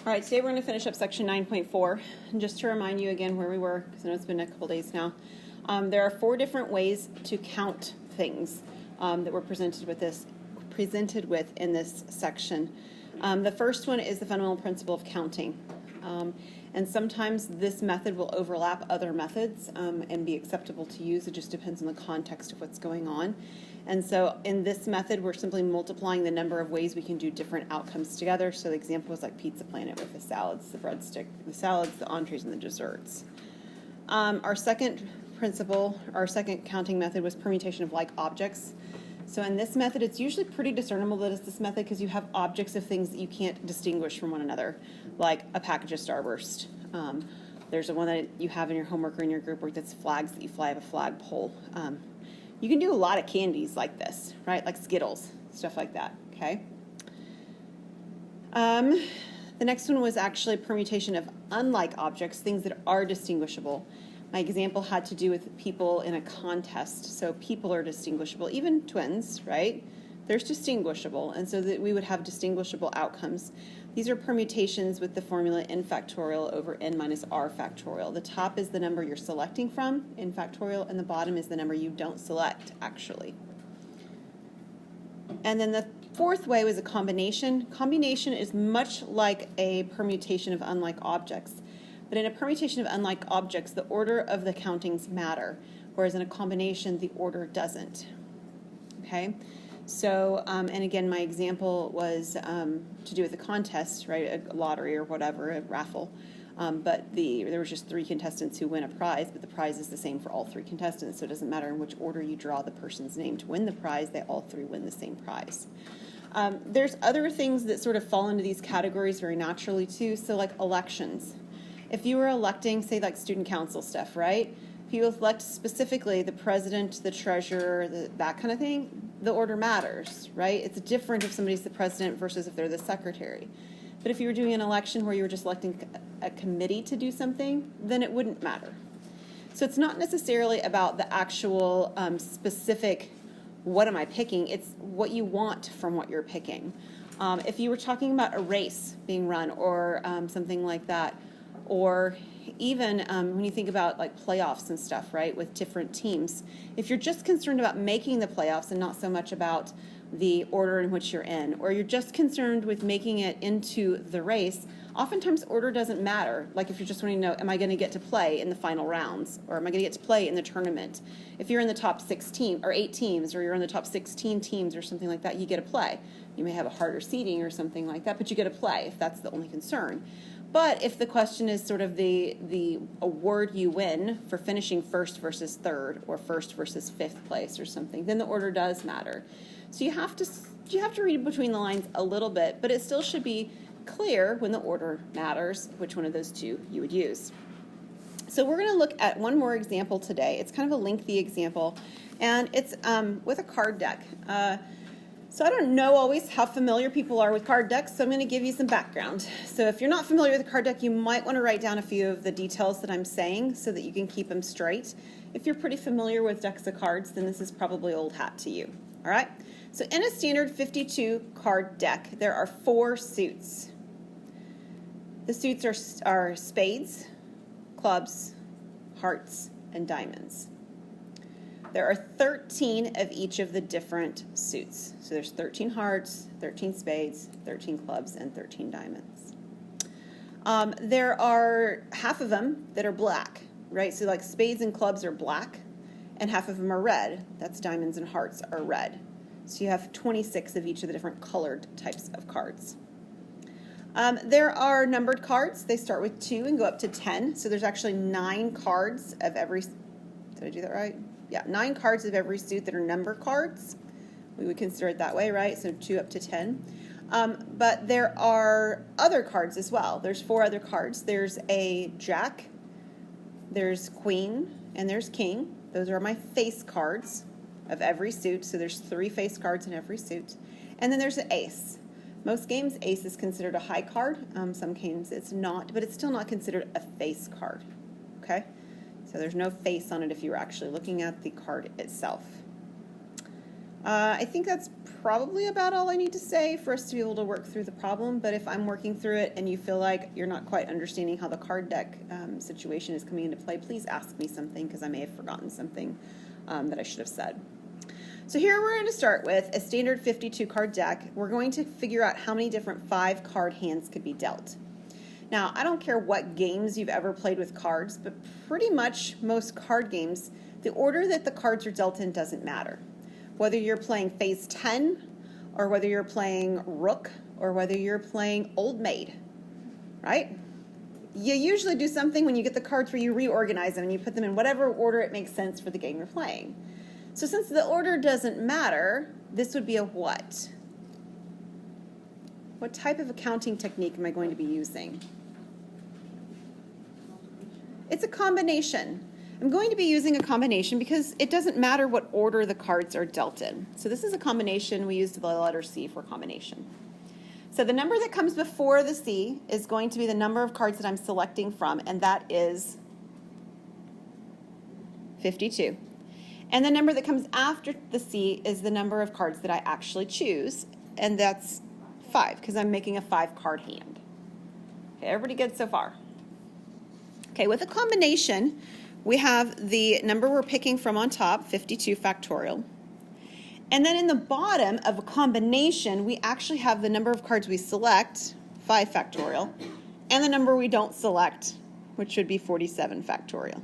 All right, today we're going to finish up section 9.4. And just to remind you again where we were, because I know it's been a couple days now, there are 4 different ways to count things that we're presented with in this section. The first one is the fundamental principle of counting. And sometimes this method will overlap other methods and be acceptable to use. It just depends on the context of what's going on. And so in this method, we're simply multiplying the number of ways we can do different outcomes together. So the example was like Pizza Planet with the salads, the breadstick, the salads, the entrees, and the desserts. Our second principle, our second counting method was permutation of like objects. So in this method, it's usually pretty discernible that it's this method because you have objects of things that you can't distinguish from one another, like a package of Starburst. There's the one that you have in your homework or in your group work that's flags that you fly of a flagpole. You can do a lot of candies like this, right? Like Skittles, stuff like that, okay? The next one was actually permutation of unlike objects, things that are distinguishable. My example had to do with people in a contest. So people are distinguishable, even twins, right? They're distinguishable, and so that we would have distinguishable outcomes. These are permutations with the formula n factorial over n minus r factorial. The top is the number you're selecting from, n factorial, and the bottom is the number you don't select, actually. And then the fourth way was a combination. Combination is much like a permutation of unlike objects. But in a permutation of unlike objects, the order of the countings matter, whereas in a combination, the order doesn't. Okay? So, and again, my example was to do with a contest, right, a lottery or whatever, a raffle. But there was just 3 contestants who win a prize, but the prize is the same for all 3 contestants, so it doesn't matter in which order you draw the person's name to win the prize, they all 3 win the same prize. There's other things that sort of fall into these categories very naturally too, so like elections. If you were electing, say like student council stuff, right? If you elect specifically the president, the treasurer, that kind of thing, the order matters, right? It's different if somebody's the president versus if they're the secretary. But if you were doing an election where you were just electing a committee to do something, then it wouldn't matter. So it's not necessarily about the actual specific, what am I picking? It's what you want from what you're picking. If you were talking about a race being run or something like that, or even when you think about like playoffs and stuff, right, with different teams, if you're just concerned about making the playoffs and not so much about the order in which you're in, or you're just concerned with making it into the race, oftentimes order doesn't matter. Like if you're just wanting to know, am I going to get to play in the final rounds, or am I going to get to play in the tournament? If you're in the top 16 or 8 teams, or you're in the top 16 teams or something like that, you get to play. You may have a harder seeding or something like that, but you get to play if that's the only concern. But if the question is sort of the award you win for finishing first versus third, or first versus 5th place or something, then the order does matter. So you have to read between the lines a little bit, but it still should be clear when the order matters which one of those 2 you would use. So we're going to look at one more example today. It's kind of a lengthy example, and it's with a card deck. So I don't know always how familiar people are with card decks, so I'm going to give you some background. So if you're not familiar with a card deck, you might want to write down a few of the details that I'm saying so that you can keep them straight. If you're pretty familiar with decks of cards, then this is probably old hat to you. All right? So in a standard 52 card deck, there are 4 suits. The suits are spades, clubs, hearts, and diamonds. There are 13 of each of the different suits. So there's 13 hearts, 13 spades, 13 clubs, and 13 diamonds. There are half of them that are black, right? So like spades and clubs are black, and half of them are red. That's diamonds and hearts are red. So you have 26 of each of the different colored types of cards. There are numbered cards. They start with 2 and go up to 10. So there's actually 9 cards of every, did I do that right? Yeah, 9 cards of every suit that are number cards. We would consider it that way, right? So 2 up to 10. But there are other cards as well. There's 4 other cards. There's a jack, there's queen, and there's king. Those are my face cards of every suit. So there's 3 face cards in every suit. And then there's an ace. Most games, ace is considered a high card. Some games it's not, but it's still not considered a face card. Okay? So there's no face on it if you were actually looking at the card itself. I think that's probably about all I need to say for us to be able to work through the problem, but if I'm working through it and you feel like you're not quite understanding how the card deck situation is coming into play, please ask me something because I may have forgotten something that I should have said. So here we're going to start with a standard 52 card deck. We're going to figure out how many different 5 card hands could be dealt. Now, I don't care what games you've ever played with cards, but pretty much most card games, the order that the cards are dealt in doesn't matter. Whether you're playing phase 10, or whether you're playing Rook, or whether you're playing Old Maid, right? You usually do something when you get the cards where you reorganize them and you put them in whatever order it makes sense for the game you're playing. So since the order doesn't matter, this would be a what? What type of accounting technique am I going to be using? It's a combination. I'm going to be using a combination because it doesn't matter what order the cards are dealt in. So this is a combination. We use the letter C for combination. So the number that comes before the C is going to be the number of cards that I'm selecting from, and that is 52. And the number that comes after the C is the number of cards that I actually choose, and that's 5 because I'm making a 5-card hand. Okay, everybody good so far? Okay, with a combination, we have the number we're picking from on top, 52 factorial. And then in the bottom of a combination, we actually have the number of cards we select, 5 factorial, and the number we don't select, which should be 47 factorial.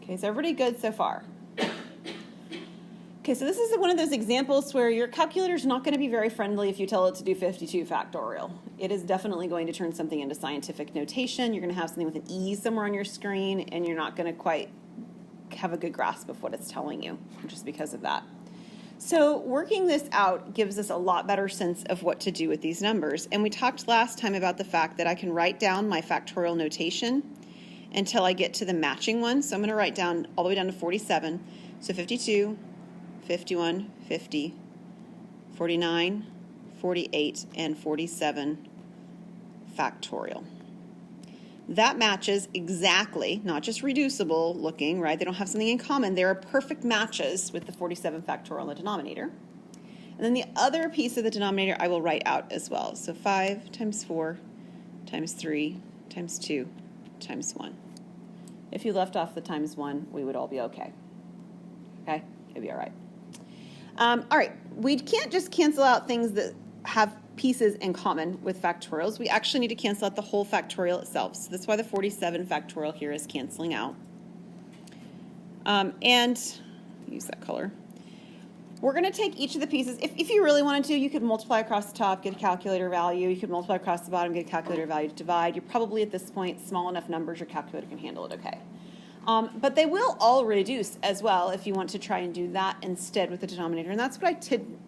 Okay, so everybody good so far? Okay, so this is one of those examples where your calculator is not going to be very friendly if you tell it to do 52 factorial. It is definitely going to turn something into scientific notation. You're going to have something with an E somewhere on your screen, and you're not going to quite have a good grasp of what it's telling you just because of that. So working this out gives us a lot better sense of what to do with these numbers. And we talked last time about the fact that I can write down my factorial notation until I get to the matching one. So I'm going to write down all the way down to 47. So 52, 51, 50, 49, 48, and 47 factorial. That matches exactly, not just reducible looking, right? They don't have something in common. There are perfect matches with the 47 factorial in the denominator. And then the other piece of the denominator I will write out as well. So 5 times 4 times 3 times 2 times 1. If you left off the times 1, we would all be okay. Okay? It'd be all right. All right, we can't just cancel out things that have pieces in common with factorials. We actually need to cancel out the whole factorial itself. So that's why the 47 factorial here is canceling out. And use that color. We're going to take each of the pieces. If you really wanted to, you could multiply across the top, get a calculator value. You could multiply across the bottom, get a calculator value to divide. You're probably at this point small enough numbers your calculator can handle it okay. But they will all reduce as well if you want to try and do that instead with the denominator. And that's what I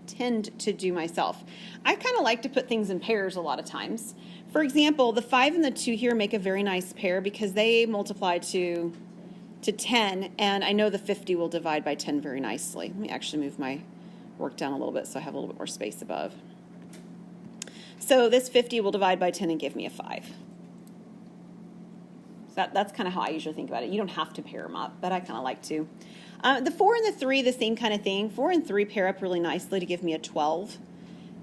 tend to do myself. I kind of like to put things in pairs a lot of times. For example, the 5 and the 2 here make a very nice pair because they multiply to 10, and I know the 50 will divide by 10 very nicely. Let me actually move my work down a little bit so I have a little bit more space above. So this 50 will divide by 10 and give me a 5. So that's kind of how I usually think about it. You don't have to pair them up, but I kind of like to. The 4 and the 3, the same kind of thing. 4 and 3 pair up really nicely to give me a 12.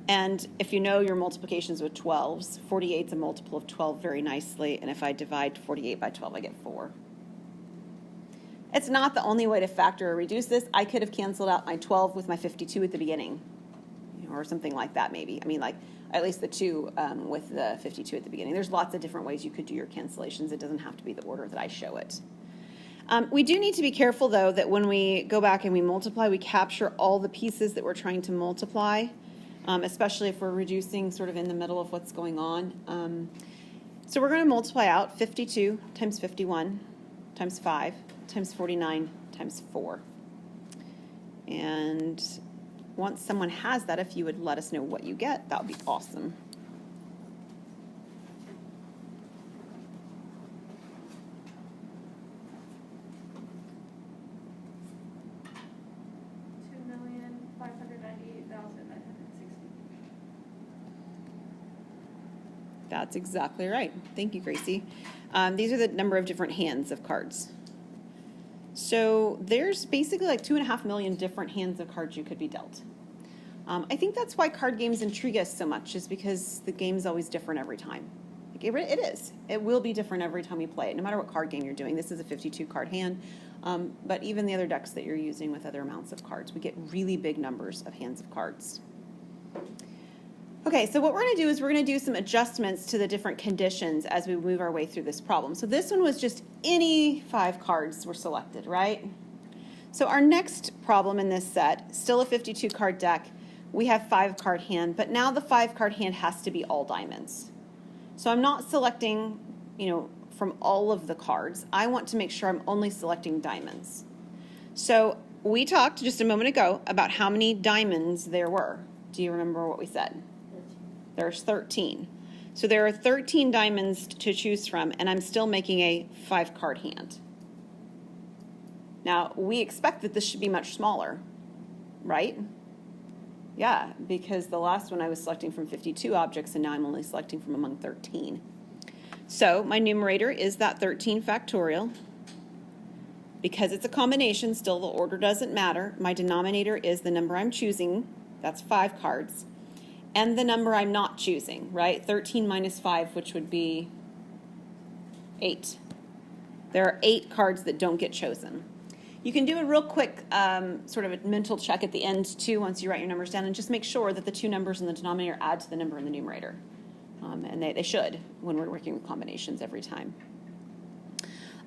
And if you know your multiplications with 12s, 48 is a multiple of 12 very nicely. And if I divide 48 by 12, I get 4. It's not the only way to factor or reduce this. I could have canceled out my 12 with my 52 at the beginning, or something like that maybe. I mean, like at least the 2 with the 52 at the beginning. There's lots of different ways you could do your cancellations. It doesn't have to be the order that I show it. We do need to be careful, though, that when we go back and we multiply, we capture all the pieces that we're trying to multiply, especially if we're reducing sort of in the middle of what's going on. So we're going to multiply out 52 times 51 times 5 times 49 times 4. And once someone has that, if you would let us know what you get, that would be awesome. That's exactly right. Thank you, Gracie. These are the number of different hands of cards. So there's basically like 2.5 million different hands of cards you could be dealt. I think that's why card games intrigue us so much, is because the game's always different every time. Like it is. It will be different every time you play it, no matter what card game you're doing. This is a 52 card hand, but even the other decks that you're using with other amounts of cards, we get really big numbers of hands of cards. Okay, so what we're going to do is we're going to do some adjustments to the different conditions as we move our way through this problem. So this one was just any 5 cards were selected, right? So our next problem in this set, still a 52 card deck, we have 5 card hand, but now the 5 card hand has to be all diamonds. So I'm not selecting, from all of the cards. I want to make sure I'm only selecting diamonds. So we talked just a moment ago about how many diamonds there were. Do you remember what we said? There's 13. So there are 13 diamonds to choose from, and I'm still making a 5 card hand. Now, we expect that this should be much smaller, right? Yeah, because the last one I was selecting from 52 objects, and now I'm only selecting from among 13. So my numerator is that 13 factorial. Because it's a combination, still the order doesn't matter. My denominator is the number I'm choosing. That's 5 cards. And the number I'm not choosing, right? 13 minus 5, which would be 8. There are 8 cards that don't get chosen. You can do a real quick sort of a mental check at the end, too, once you write your numbers down, and just make sure that the 2 numbers in the denominator add to the number in the numerator. And they should when we're working with combinations every time.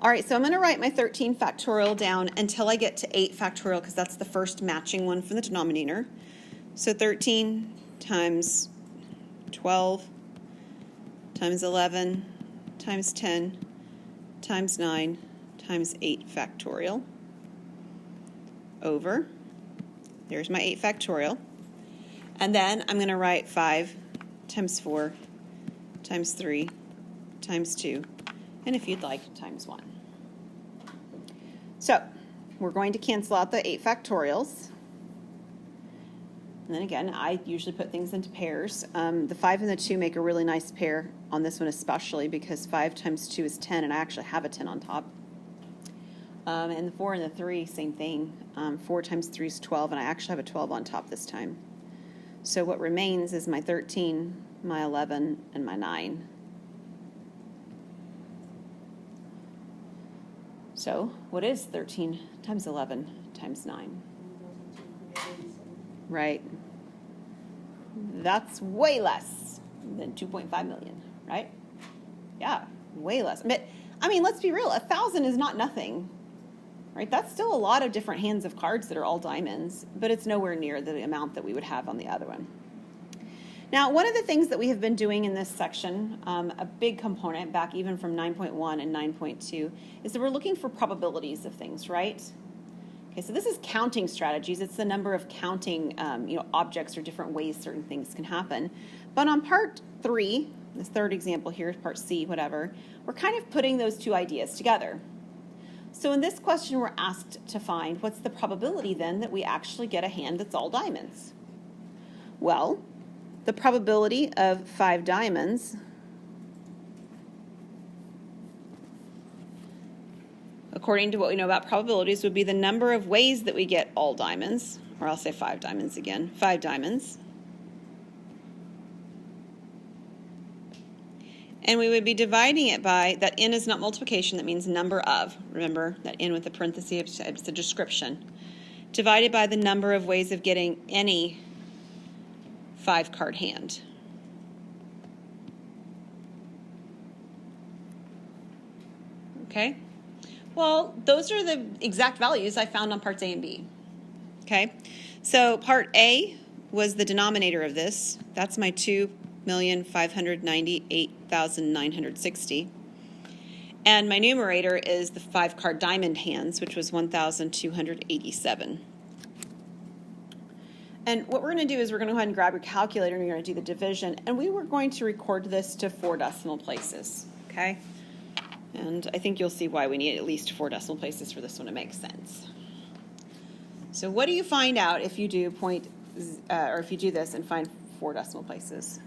All right, so I'm going to write my 13 factorial down until I get to 8 factorial, because that's the first matching one from the denominator. So 13 times 12 times 11 times 10 times 9 times 8 factorial over, there's my 8 factorial, and then I'm going to write 5 times 4 times 3 times 2, and if you'd like, times 1. So we're going to cancel out the 8 factorials. And then again, I usually put things into pairs. The 5 and the 2 make a really nice pair on this one especially, because 5 times 2 is 10, and I actually have a 10 on top. And the 4 and the 3, same thing. 4 times 3 is 12, and I actually have a 12 on top this time. So what remains is my 13, my 11, and my 9. So what is 13 times 11 times 9? Right. That's way less than 2.5 million, right? Yeah, way less. But, I mean, let's be real. 1,000 is not nothing, right? That's still a lot of different hands of cards that are all diamonds, but it's nowhere near the amount that we would have on the other one. Now, one of the things that we have been doing in this section, a big component back even from 9.1 and 9.2, is that we're looking for probabilities of things, right? Okay, so this is counting strategies. It's the number of counting objects or different ways certain things can happen. But on part 3, this third example here, part C, whatever, we're kind of putting those 2 ideas together. So in this question, we're asked to find what's the probability then that we actually get a hand that's all diamonds? Well, the probability of 5 diamonds, according to what we know about probabilities, would be the number of ways that we get all diamonds, or I'll say 5 diamonds again, 5 diamonds. And we would be dividing it by, that n is not multiplication, that means number of. Remember, that n with the parenthesis, it's a description. Divided by the number of ways of getting any 5 card hand. Okay? Well, those are the exact values I found on parts A and B. Okay? So part A was the denominator of this. That's my 2,598,960. And my numerator is the 5 card diamond hands, which was 1,287. And what we're going to do is we're going to go ahead and grab your calculator and you're going to do the division. And we were going to record this to 4 decimal places, okay? And I think you'll see why we need at least 4 decimal places for this one to make sense. So what do you find out if you do if you do this and find 4 decimal places?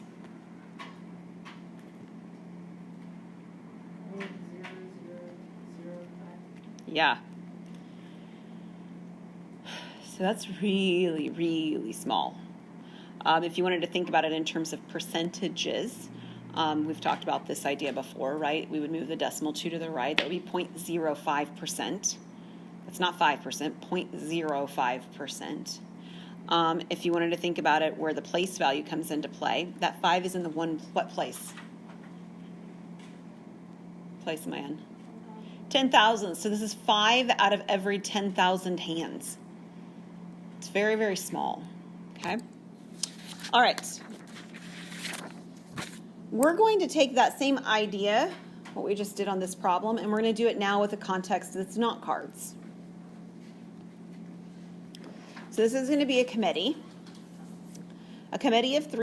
Yeah. So that's really, really small. If you wanted to think about it in terms of percentages, we've talked about this idea before, right? We would move the decimal 2 to the right. That would be 0.05%. That's not 5%, 0.05%. If you wanted to think about it where the place value comes into play, that 5 is in the what place? Place am I in? 10,000. So this is 5 out of every 10,000 hands. It's very, very small. Okay? All right. We're going to take that same idea, what we just did on this problem, and we're going to do it now with a context that's not cards. So this is going to be a committee of 3.